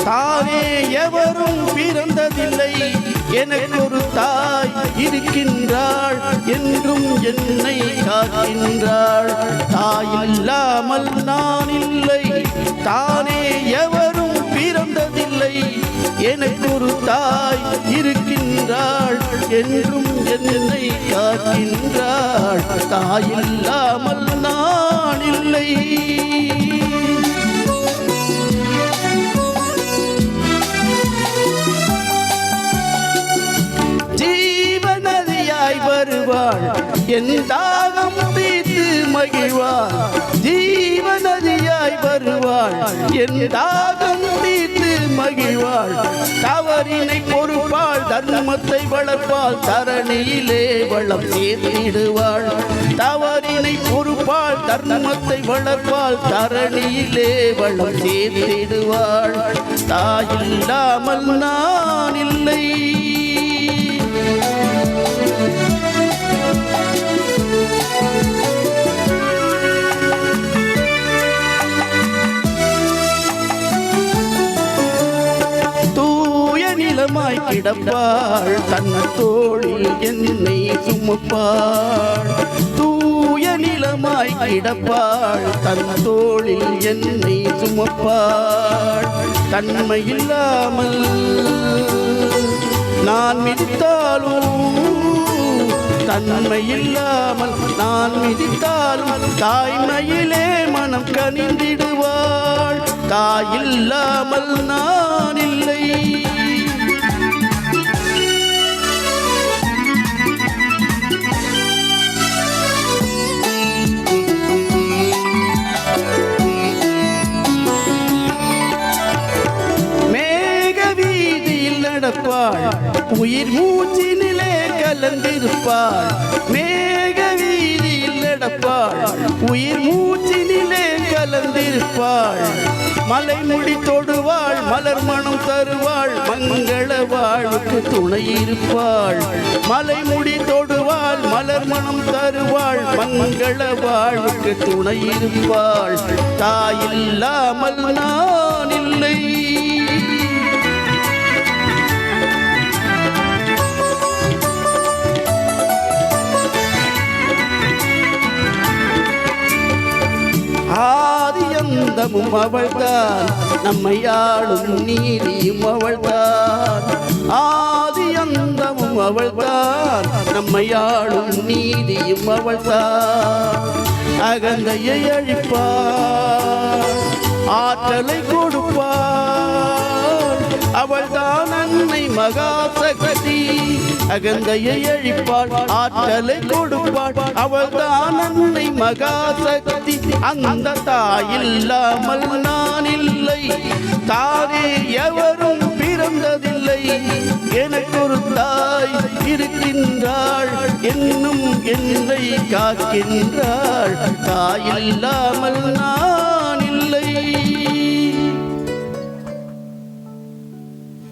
தானே எவரும் பிறந்ததில்லை, எனக்கொரு தாய் இருக்கின்றாள், என்றும் என்னை காக்கின்றாள். தாய் இல்லாமல் நான் இல்லை, தானே எவரும் பிறந்ததில்லை, எனக்கொரு தாய் இருக்கின்றாள், என்றும் என்னை காக்கின்றாள். தாய் இல்லாமல் நான் இல்லை. ஜீவநதியாய் வருவாள், என் தாகம் தீர்த்து மகிழ்வாள். ஜீவநதியாய் வருவாள், என் தாகம் தீர்த்து மகிழ்வாள். தவறினை பொறுப்பாள், தர்மத்தை வளர்ப்பாள், தரணியிலே வளம் சேர்த்திடுவாள். தவறினை பொறுப்பாள், தர்மத்தை வளர்ப்பாள், தரணியிலே வளம் சேர்த்திடுவாள். தாயில்லாமல் நான் இல்லை. நிலமாய் கிடப்பாள், தன் தோளில் என்னை சுமப்பாள். தூய நிலமாய் கிடப்பாள், தன் தோளில் என்னை சுமப்பாள். தன்மை இல்லாமல் நான் மிதித்தாலும், தன்மை இல்லாமல் நான் மிதித்தாலும், தாய்மையிலே மனம் கனிந்திடுவாள். தாயில்லாமல் நான் இல்லை. உயிர் மூச்சினிலே கலந்திருப்பாள், மேக வீதியில் நடப்பாள். உயிர் மூச்சினிலே கலந்திருப்பாள். மலை முடி தொடுவாள், மலர் மனம் தருவாள், மங்கள வாழ்வுக்கு துணை இருப்பாள். மலை முடி தொடுவாள், மலர் மனம் தருவாள், மங்கள வாழ்வுக்கு துணை இருப்பாள். தாயில்லாமல் நான் இல்லை. ஆதியந்தமும் அவள்தான், நம்மை ஆளும் நீதியும் அவள்தான். ஆதியந்தமும் அவள்தான், நம்மை ஆளும் நீதியும் அவள்தான். அகந்தையை அழிப்பாள், ஆற்றலை கொடுப்பாள், அவள்தான் அன்னை மகாசக்தி. அகந்தையை அழிப்பாள், ஆற்றலை கொடுப்பாள், அவள்தான் அன்னை மகாசக்தி. அந்த தாயில்லாமல் நான் இல்லை, தானே எவரும் பிறந்ததில்லை, எனக்கொரு தாய் இருக்கின்றாள், என்னும் என்னை காக்கின்றாள். தாயில்லாமல் நான்